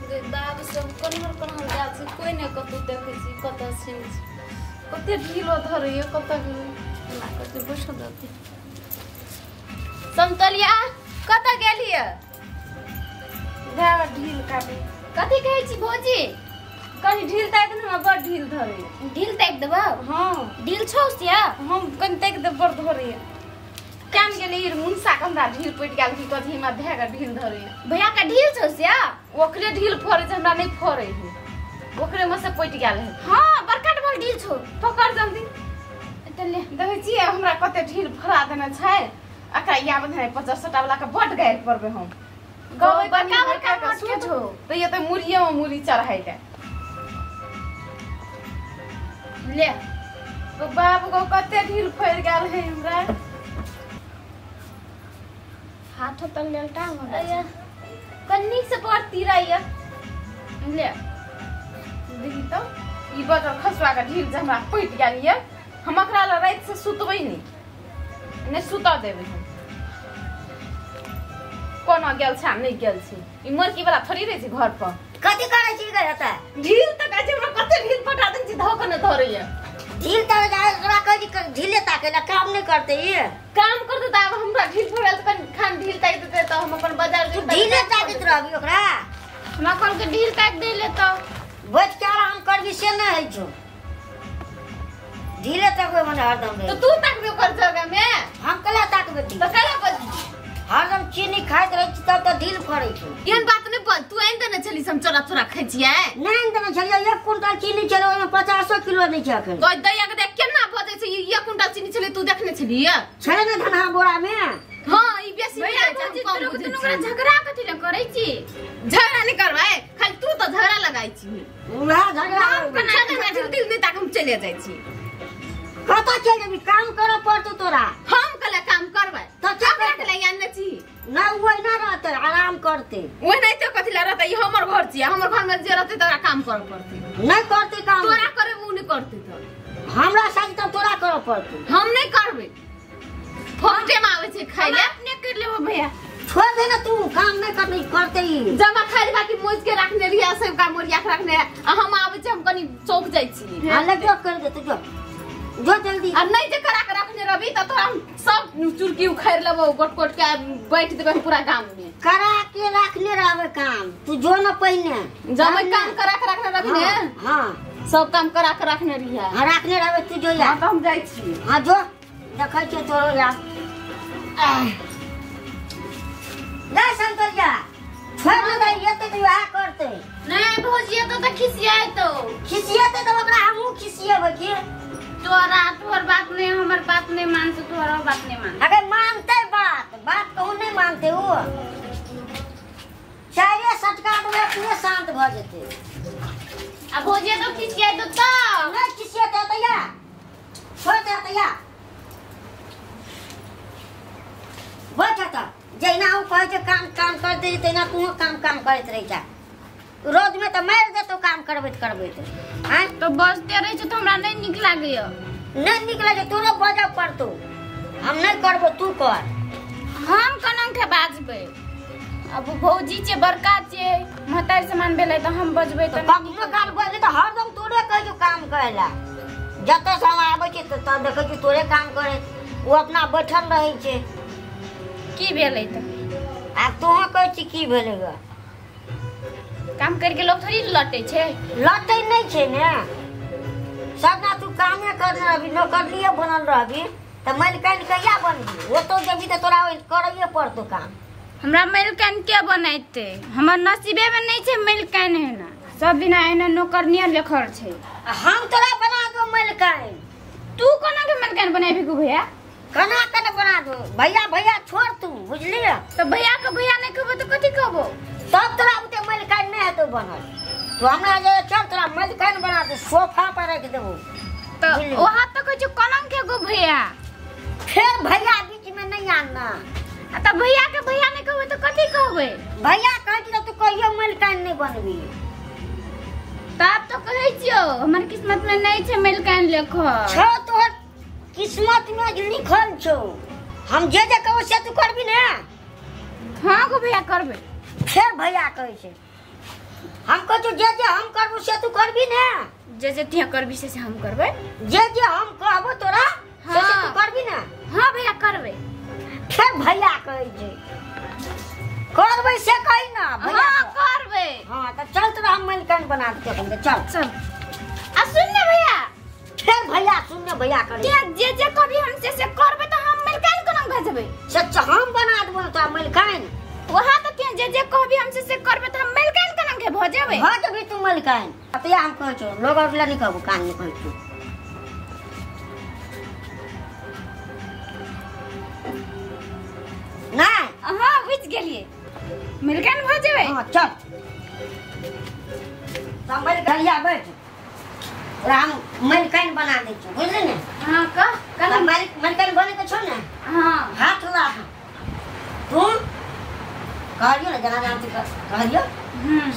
दाद सब कनहर जात छै कोई नै कतौ देखै छी कत छै कते ढीलो धरैय कत ना कते बसो दते समतलिया कत गेलिय धावा ढील काबे कथि कहै छी भौजी कनी ढील ताक न हमरा बड़ ढील धरे ढील ताक देबा हां ढील छौ सिया हम कनी ताक दे बड़ धरे कान गेले इर मुनसा हमरा ढील पट गेल की कथि हमरा धागा ढील धरे भैया का ढील छौ सिया ओकरे ढील फरे छै हमरा नै फरे है ओकरे में से पट गेल है हां बड़का बड़ ढील छौ पकड़ जल्दी तले देखै छी हमरा कते ढील फरा देने छै अका याद नै 50-60 वाला का बड गायर परबे हम गबै बड़का मट के छौ तो ये तो मुरिये में मुरी चढ़ाई दे ले तो बाप को कते ढील फर गेल है हमरा हाथ तक लेलटा हो कन्नी से पर तीराइया ले देखी तो ई बटर खसवा का ढील जे हमरा पट गेल ये हम एकरा ल रात से सुतबै नै सुता देबै हम कोनो गेल छै नै गेल छै ई मरकी वाला थोड़ी रहे छै घर पर कथि करै छी गे एता ढील त कहै छै हमरा कते ढील पटा देन छी धोक न धरैया ढील त जरा कहि ढीले ताकेला काम नहीं करते ये काम करते त अब हमरा ढील पड़ल त खान ढील ताक देते त हम अपन बाजार जे ढीले ताकत रहबी ओकरा हमरा कल के ढील ताक देले त बैठ के आराम करबी से नहीं है छो ढीले तक मने हरदम तो तू ताकबे कर जगह में हम कला ताकबे त कला बजी हरदम चीनी खाइत रह छी तब त ढील फरै छै एहन बात नै बोल तू एन देने छली हम चोरा चोरा खाइ छियै नहीं देने छलिए 1 क्विंटल चीनी चलो ओमे 50 किलो नहीं छै अखन तो दैया के देख केना बजै छै 1 क्विंटल चीनी छले तू देखने छली छले ने धना बोरा में हां ई बेसी भैया भौजी तू झगड़ा कथि ल करै छी झगड़ा नै करबै खाली तू त झगड़ा लगाइ छी उहा झगड़ा कना के दिल नै ताक हम चले जाइ छी कत चल जेबी काम कर पड़तो तोरा हम कला काम करबै तो क्या करे ला यान छी ना ओइ ना रहते आराम करते ओइ नै त कथि ला रहते ई हमर घर छी हमर घर में जे रहते तोरा काम कर पड़ते नहीं करते काम तोरा करे उ नै करते त हमरा साथ त तोरा कर पड़तो हम नै करबै फोटे में आवे छै खाइ ले अपने कर लेबो भैया छोड़ दे ना तू काम नहीं करते ही जमा खाइ बाकी मोज के रखने रिया सब का मोरिया के रखने हम आवे छै हम कनी चौक जाइ छी हां ले जो कर दे तू जो जल्दी आ नहीं जे करा के रखने रवि त तोरा हम सब चुरकी उखाड़ लेबो गोट के बैठ देबे पूरा गांव में करा के रखने रहबे काम तू जो न पहिने जमा काम करा के रखने रवि ने हां सब काम करा के रखने रिया हां रखने रहबे तू जो या हम जाइ छी हां जो देखै छै तोरो या ना संतरिया छोड़ दे ये तो विवाह करते नहीं भौजी त खिसियाए तो ओकरा हमहु खिसिएबे की तोर बात नहीं हमर बात नहीं मानते तोरा बात नहीं मान अगर मानते बात कहूं नहीं मानते हो चाहे सटकाट में अपने शांत भ जेते अब भौजी तो खिसियाए तो नहीं खिसिएते तैया छोड़ दे तैया बैठता जैना हम कहे जे काम करते तैना तू काम करत रह जा रोज में तो मार दे तो काम करबे हैं तो बजते रहे तो हमरा नहीं निक लागैया नहीं निक लागे तोरो बजा पड़तो हम नहीं करबो तू कर हम कनम के बाजबे अब भौजी छे बड़का छे महतारी समान भेले तो हम बजबे तो कखनो काल बोले तो हरदम तोरे कहियो काम करेला जत समय आबै छै त देखै छी तोरे काम करे वो अपना बैठल रहै छै की भेले तो आ तोह कहै छी की भेले ग काम करके लोग थोड़ी लटे छे लटे नहीं छे ने सबना तू कामे करने अभी नौकरिए बनल रहबी त मलकन कहिया बनबी वो तो जब त तोरा करइए पड़तो काम हमरा मलकन के बनाइते हमर नसीबे में नहीं छे मलकन है ना सब दिन एना नौकरनिया लेखर छे हम तोरा बना दो मलकन तू कोना के मलकन बनाबी गो भैया कना कने बना दो भैया छोड़ तू बुझली तो भैया के भैया नहीं कहबो तो कथि कहबो तब तोरा उते मलकन नहीं है तो बनल तो हमरा जे चल तोरा मलकन बना दे सोफा पर रख देबो तो वहां तो कछु कोनम के गो भैया फिर भैया बीच में नहीं आना तो भैया के भैया नहीं कहबो तो कथि कहबे भैया कहती तो तू कहियो मलकन नहीं बनबी तब तो कहै छियो हमर किस्मत में नहीं छे मलकन लेखो छो तोहर किस्मत में लिखल छो हम जे कहबो से तू करबी ना हां गो भैया करबे फिर भैया कहै छै हमको तो जे हम करबो से तू करबी ना। जे तिया करबी से हम करबे। जे हम कहबो तोरा से तू करबी ना। हां भैया करबे। फिर भैया कहै छै करबे से कहि ना भैया। हां करबे। हां त चल तोरा हम मलकन बना के देंगे चल। चल आ सुन ना भैया। फिर भैया सुन ना भैया करे जे कभी हमसे से करबे तो हम मलकन को नाम भेजबे। सच्चा हम बना देबो त मलकन। वहां तो तिया जे कहबी हमसे से करबे तो हम मलकन को नाम के भेजबे। भेजबी तू मलकन। त या हम कहै छौ लोग और नहीं कहबो कान में कहै छौ। नहीं हां बुझ गेलिए मलकन भेजबे। हां चल त मलकन या बैठ राम मलकन बना दे छौ बुझली ने। हां का मलकन बने के छौ ने। हां हाथ ला तू कहलियो ना जना जानती कहलियो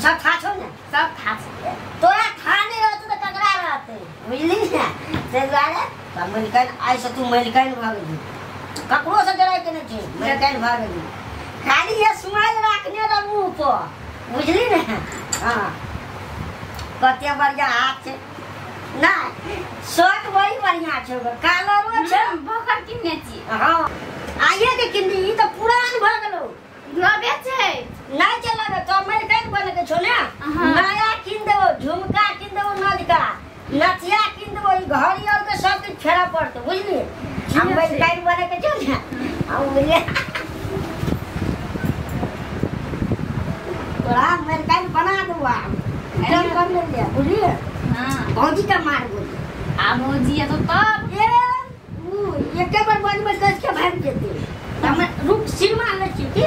सब खा छौ ने। सब खा छै तोरा खाने रहत त ककरा रहते बुझली ने। से दुआरे त मलकन आई से तू मलकन भागली ककरो से डराय के नहीं छै मलकन भागली खाली ये सुमाइल रखने र मुंह पर बुझली ने। हां कते बढ़िया हाथ छै ना शर्ट बड़ी बढ़िया छै कलरो छै भोकर किन्ने छी। हां आइए के किन्नी ई त पुरान भ गेलो लबे छै नहीं चलाबे तो मलकन बने के छौ ने। नया किन देबो झुमका किन देबो नदका नथिया किन देबो ई घड़ी और के सब के फेरा पड़तो बुझली। हम मलकन बने के छौ ने हम बोले तोरा मलकन बना दूंगा एकदम कर ले बुझली। हां भौजी का मार बोली आ भौजी तो तब ये वो एक बार बन में कस के भाग जेते हम रुक सिरमा ले छी की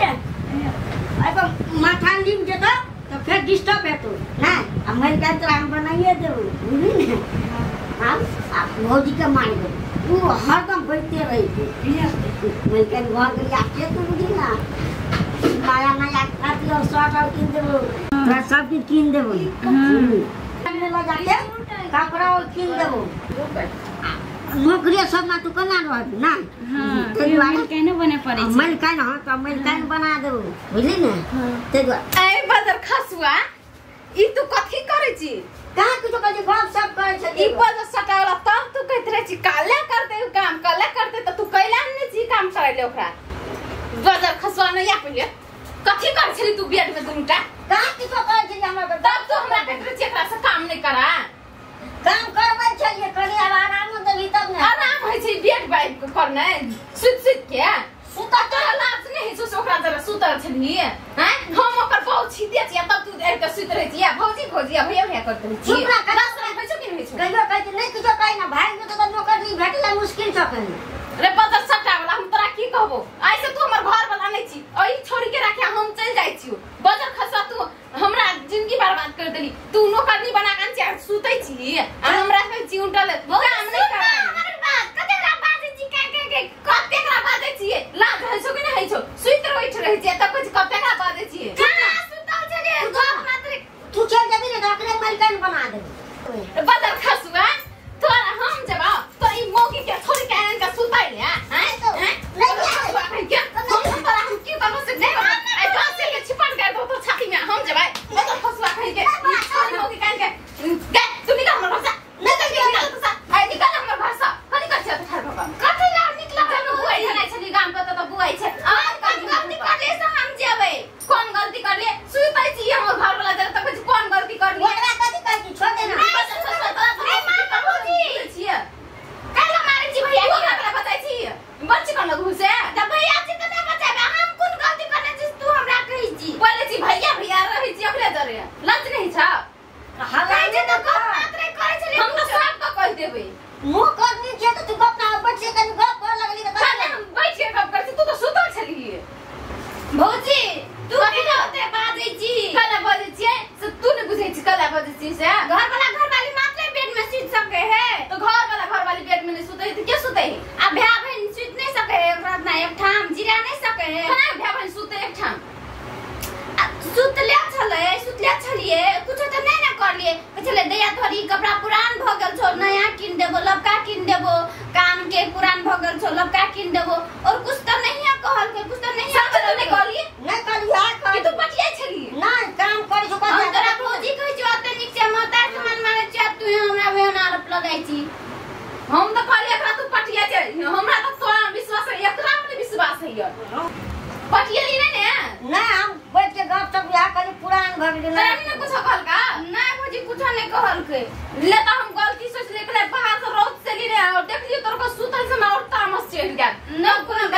अब माथा लीम जेतो तो फिर डिस्टर्ब हेतो ना हम मलकन तोरा हम बनाइए देबो बुझली ने। हम आप भौजी के मार दे वो हरदम बैठते रही थी मलकन घर के आके तो बुझी ना नया नया खाती और शर्ट और किन देबो तोरा सब चीज किन देबो। हमने लगा के कपड़ा और किन देबो नौकरी सब ना तू कना रहबी ना। हां मलकन बने पड़े छै मलकन। हां त मलकन बना देबो बुझली ने। ते ए बदर खसुआ ई तू कथि करे छी कहां कुछ कह गप सब करे छै ई बदर सटावला तब तू कहत रहे छी काले करते काम काले करते त तू कैला नहीं छी काम करे ले ओकरा। बदर खसुआ न या पहिले कथि कर छली तू बेड में दुनुटा कहां कुछ कह छै हमरा तब तो हमरा कहत रहे छी एकरा से काम नहीं करा काम करबै छलिए कनी आराम देबी तब ने आराम होय छै बेड बाइब के करने सुत के सुता तो लाज नहीं है सो ओकरा जरा सुतल छली हैं हम ओकर बहुत छीते छी तब तू देर के सुत रही छी भौजी भैया भैया करत रही छी चुप रह कर होय छै कि नहीं होय छै कहियो कह नहीं कुछ कह ना भाई में तो नौकर नहीं भेटला मुश्किल छ कनी रे बदर सट्टा वाला हम तोरा की कहबो ऐसे तू हमर घर वाला नहीं छी ओई छोड़ी के राखे हम चल जाई छी बदर खसा तू हमरा जिंदगी बर्बाद कर देली तू नौकरनी बना के चार सुतै छी हमरा कह छी उल्टा काम नहीं कर हमर बात कतेकरा बाजै छी के कतेकरा बाजै छी लाज है छो कि नहीं है छो सुइत बैठ रही छी त कुछ कतेकरा बाजै छी सुतल छै रे बाप मात्र तू चल जबी ने रखले मलकन बना दे बदर खसुआ तोरा हम जब तो ई मोगी के छोड़ के आन का सुताई ले हैं नहीं क्या हम तोरा हम की करबो से नहीं आई तो से के छिपन कर दो तो छाती में हम जब बदर खसुआ कहि के छोड़ मोगी कान के गे तू निकल हमर घर से नहीं तो निकल तू सा आई निकल हमर घर से कथि कर छ तो बाबा कथि ला निकल हम बुआई नहीं छली गाम पे तो बुआई छै आज कौन गलती कर ले से हम जेबै कौन गलती कर ले सुतै छी हमर घर वाला जरा त कुछ कौन गलती कर ले ओकरा कथि कह छी छोड़ दे ना काला मारे छी भैया की हमरा बताई छी बच्ची कोन घुसे त भैया छी त नहीं बचाबे हम कोन गलती करने छी तू हमरा कहि छी बोले छी भैया भैया रही छी ओकरे जरे लज नहीं छ कहि जे त गप मात्र करे छली हम तो सब का कह देबे मुंह करनी छै त तू गप ना बच्चे कनी गप कर लगली त खाने हम बैठ के गप कर छी तू तो सुतल छली भौजी तू कथि होते बाजै छी काला बाजै छी से तू ने बुझै छी काला बाजै छी से घर वाली मात्र बेड में सुत सके है तो घर वाली बेड में नहीं सुते तो क्या सुते है आ भैया बहन सुत नहीं सके है रात ना एक ठाम जिरा नहीं सके है ना भैया बहन सुते एक ठाम सुतले छले छलिए ना भौजी कुछ नहीं कहल के ले तो हम गलती सोच ले के बाहर से रोज से ली रे और देख लियो तोर को सुतल से मैं और तामस चढ़ गया न कोनो